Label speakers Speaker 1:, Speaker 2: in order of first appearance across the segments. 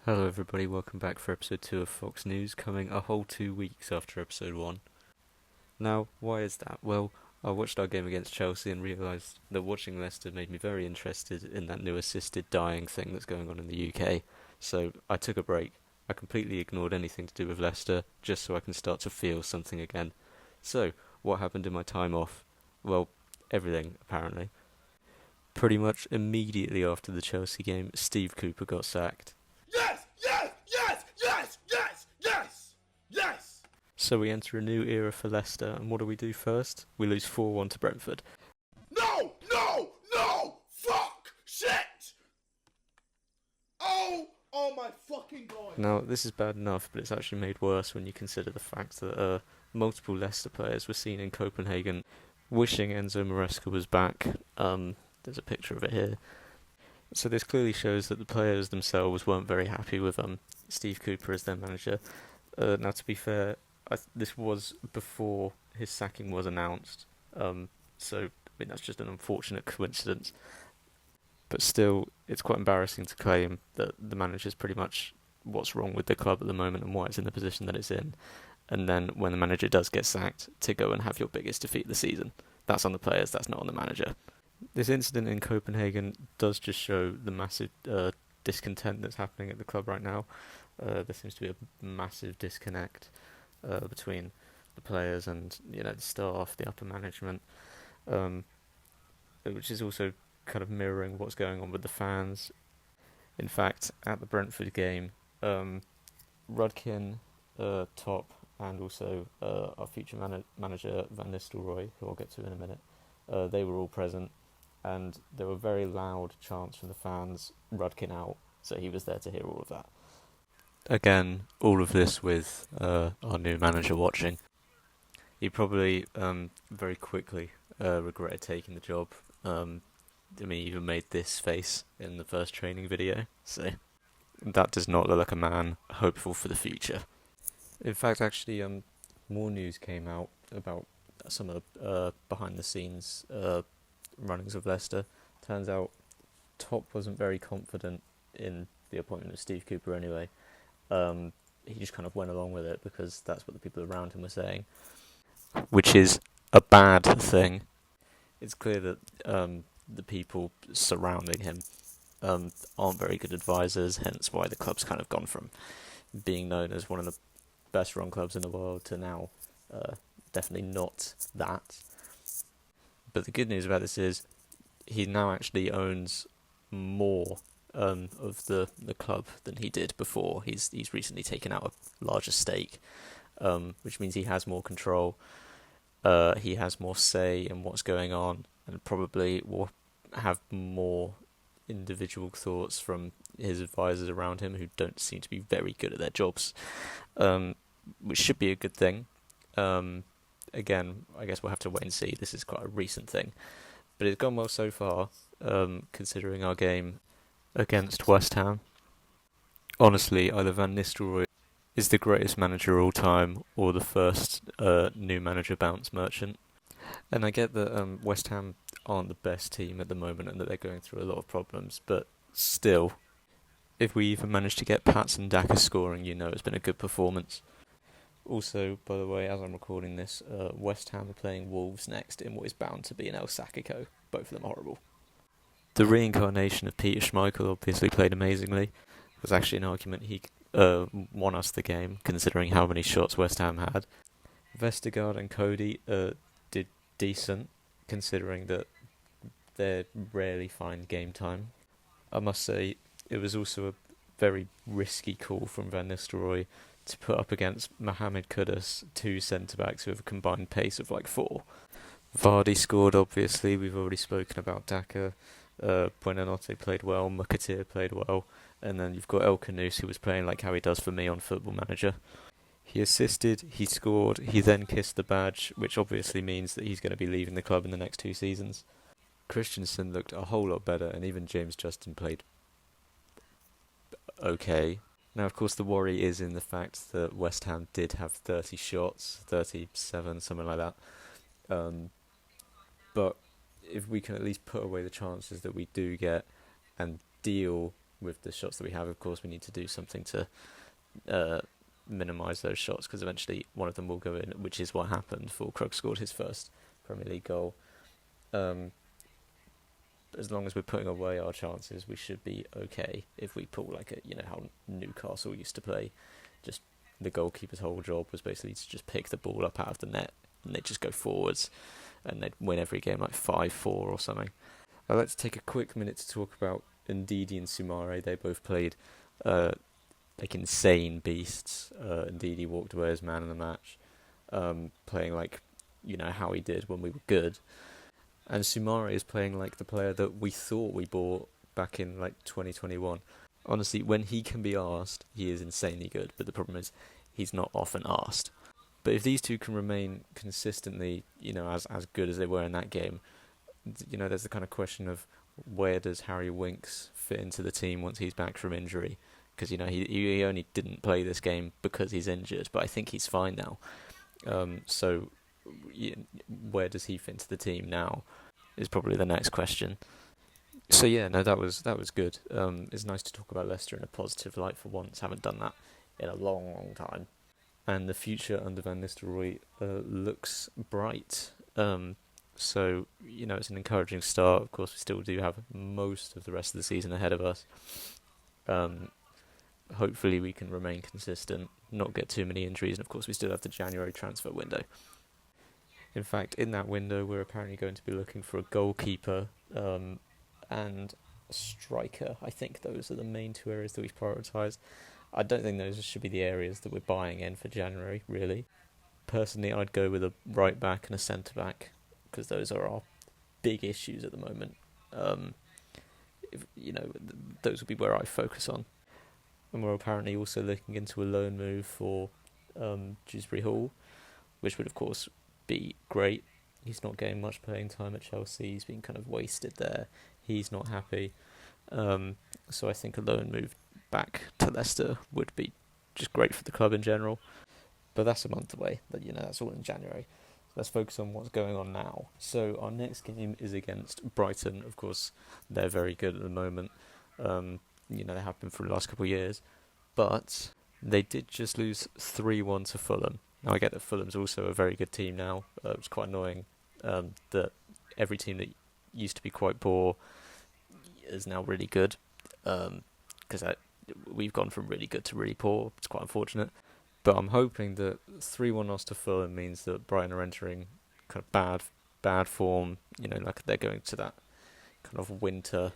Speaker 1: Hello everybody, welcome back for episode 2 of Fox News, coming a whole 2 weeks after episode 1. Now, why is that? Well, I watched our game against Chelsea and realised that watching Leicester made me very interested in that new assisted dying thing that's going on in the UK. So I took a break. I completely ignored anything to do with Leicester, just so I can start to feel something again. So, what happened in my time off? Well, everything, apparently. Pretty much immediately after the Chelsea game, Steve Cooper got sacked.
Speaker 2: Yes! Yes! Yes! Yes! Yes! Yes! Yes!
Speaker 1: So we enter a new era for Leicester, and what do we do first? We lose 4-1 to Brentford.
Speaker 2: No! No! No! Fuck! Shit! Oh my fucking god!
Speaker 1: Now, this is bad enough, but it's actually made worse when you consider the fact that multiple Leicester players were seen in Copenhagen wishing Enzo Maresca was back. There's a picture of it here. So this clearly shows that the players themselves weren't very happy with Steve Cooper as their manager. Now, to be fair, this was before his sacking was announced, so I mean that's just an unfortunate coincidence. But still, it's quite embarrassing to claim that the manager's pretty much what's wrong with the club at the moment and why it's in the position that it's in. And then when the manager does get sacked, to go and have your biggest defeat of the season. That's on the players, that's not on the manager. This incident in Copenhagen does just show the massive discontent that's happening at the club right now. There seems to be a massive disconnect between the players and the staff, the upper management, which is also kind of mirroring what's going on with the fans. In fact, at the Brentford game, Rudkin, Top, and also our future manager Van Nistelrooy, who I'll get to in a minute, they were all present, and there were very loud chants from the fans, Rudkin out, so he was there to hear all of that. Again, all of this with our new manager watching. He probably very quickly regretted taking the job. He even made this face in the first training video, so that does not look like a man hopeful for the future. In fact, actually, more news came out about some of the behind-the-scenes runnings of Leicester. Turns out Top wasn't very confident in the appointment of Steve Cooper anyway. He just kind of went along with it because that's what the people around him were saying, which is a bad thing. It's clear that the people surrounding him aren't very good advisors, hence why the club's kind of gone from being known as one of the best run clubs in the world to now definitely not that. But the good news about this is he now actually owns more of the club than he did before. He's recently taken out a larger stake, which means he has more control. He has more say in what's going on, and probably will have more individual thoughts from his advisors around him who don't seem to be very good at their jobs, which should be a good thing. Again, I guess we'll have to wait and see. This is quite a recent thing, but it's gone well so far, considering our game against West Ham. Honestly, either Van Nistelrooy is the greatest manager of all time or the first new manager bounce merchant. And I get that West Ham aren't the best team at the moment and that they're going through a lot of problems, but still, if we even manage to get Patson Daka scoring, it's been a good performance. Also, by the way, as I'm recording this, West Ham are playing Wolves next in what is bound to be an El Sacico. Both of them horrible. The reincarnation of Peter Schmeichel obviously played amazingly. It was actually an argument he won us the game, considering how many shots West Ham had. Vestergaard and Cody did decent, considering that they rarely find game time. I must say, it was also a very risky call from Van Nistelrooy to put up against Mohamed Kudus, two centre-backs who have a combined pace of like 4. Vardy scored, obviously. We've already spoken about Daka. Buonanotte played well, Mukhatir played well, and then you've got El Khanous, who was playing like how he does for me on Football Manager. He assisted, he scored, he then kissed the badge, which obviously means that he's going to be leaving the club in the next 2 seasons. Christensen looked a whole lot better, and even James Justin played okay. Now, of course, the worry is in the fact that West Ham did have 30 shots, 37, something like that. But if we can at least put away the chances that we do get and deal with the shots that we have. Of course, we need to do something to minimise those shots, because eventually one of them will go in, which is what happened. Fulkrug scored his first Premier League goal. As long as we're putting away our chances, we should be okay. If we pull how Newcastle used to play, just the goalkeeper's whole job was basically to just pick the ball up out of the net, and they'd just go forwards, and they'd win every game 5-4 or something. Let's take a quick minute to talk about Ndidi and Soumare. They both played insane beasts. Ndidi walked away as man of the match, playing how he did when we were good. And Soumare is playing like the player that we thought we bought back in 2021. Honestly, when he can be asked, he is insanely good. But the problem is, he's not often asked. But if these two can remain consistently, as good as they were in that game, there's the kind of question of where does Harry Winks fit into the team once he's back from injury? Because he only didn't play this game because he's injured, but I think he's fine now. So where does he fit into the team now is probably the next question. So yeah, no, that was good. It's nice to talk about Leicester in a positive light for once. Haven't done that in a long, long time. And the future under Van Nistelrooy looks bright. So it's an encouraging start. Of course, we still do have most of the rest of the season ahead of us. Hopefully we can remain consistent, not get too many injuries, and of course we still have the January transfer window. In fact, in that window, we're apparently going to be looking for a goalkeeper and a striker. I think those are the main two areas that we've prioritised. I don't think those should be the areas that we're buying in for January, really. Personally, I'd go with a right back and a centre back, because those are our big issues at the moment. Those will be where I focus on. And we're apparently also looking into a loan move for Dewsbury Hall, which would of course be great. He's not getting much playing time at Chelsea. He's been kind of wasted there. He's not happy. So I think a loan move back to Leicester would be just great for the club in general. But that's a month away. But that's all in January. Let's focus on what's going on now. So our next game is against Brighton. Of course, they're very good at the moment. They have been for the last couple of years. But they did just lose 3-1 to Fulham. Now, I get that Fulham's also a very good team now. It's quite annoying that every team that used to be quite poor is now really good. Because we've gone from really good to really poor. It's quite unfortunate. But I'm hoping that 3-1 loss to Fulham means that Brighton are entering kind of bad form. They're going to that kind of winter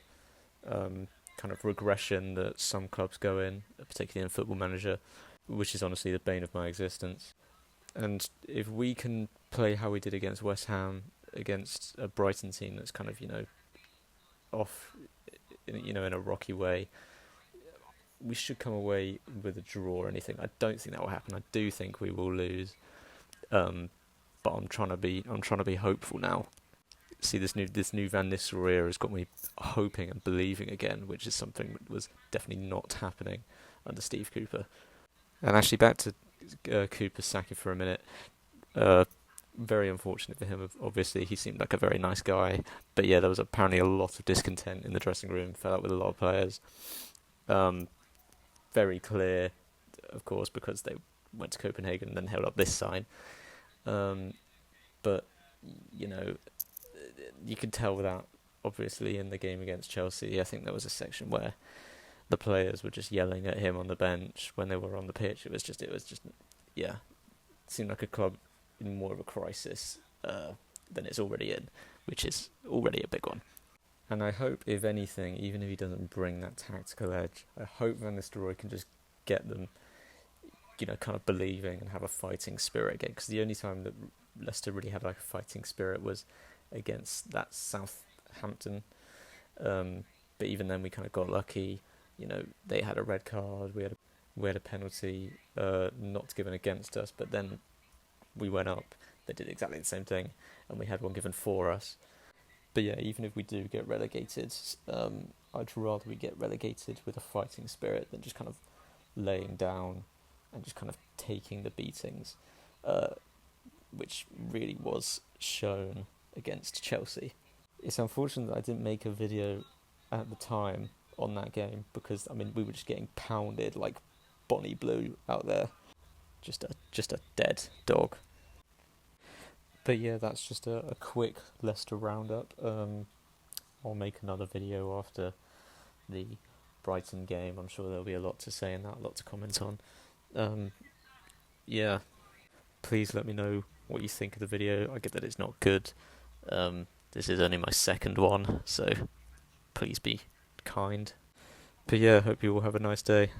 Speaker 1: kind of regression that some clubs go in, particularly in Football Manager, which is honestly the bane of my existence. And if we can play how we did against West Ham, against a Brighton team that's kind of, off, in a rocky way, we should come away with a draw or anything. I don't think that will happen. I do think we will lose, but I'm trying to be hopeful now. See, this new Van Nistelrooy era has got me hoping and believing again, which is something that was definitely not happening under Steve Cooper. And actually, back to Cooper's sacking for a minute. Very unfortunate for him. Obviously, he seemed like a very nice guy, but yeah, there was apparently a lot of discontent in the dressing room. Fell out with a lot of players. Very clear, of course, because they went to Copenhagen and then held up this sign. But you could tell that, obviously, in the game against Chelsea. I think there was a section where the players were just yelling at him on the bench when they were on the pitch. It was just, it seemed like a club in more of a crisis than it's already in, which is already a big one. And I hope, if anything, even if he doesn't bring that tactical edge, I hope Van Nistelrooy can just get them, kind of believing and have a fighting spirit again. Because the only time that Leicester really had a fighting spirit was against that Southampton. But even then, we kind of got lucky. They had a red card. We had a penalty not given against us, but then we went up. They did exactly the same thing, and we had one given for us. But yeah, even if we do get relegated, I'd rather we get relegated with a fighting spirit than just kind of laying down and just kind of taking the beatings, which really was shown against Chelsea. It's unfortunate that I didn't make a video at the time on that game, because I mean we were just getting pounded like Bonnie Blue out there, just a dead dog. But yeah, that's just a quick Leicester roundup. I'll make another video after the Brighton game. I'm sure there'll be a lot to say in that, a lot to comment on. Yeah, please let me know what you think of the video. I get that it's not good. This is only my second one, so please be kind. But yeah, hope you all have a nice day.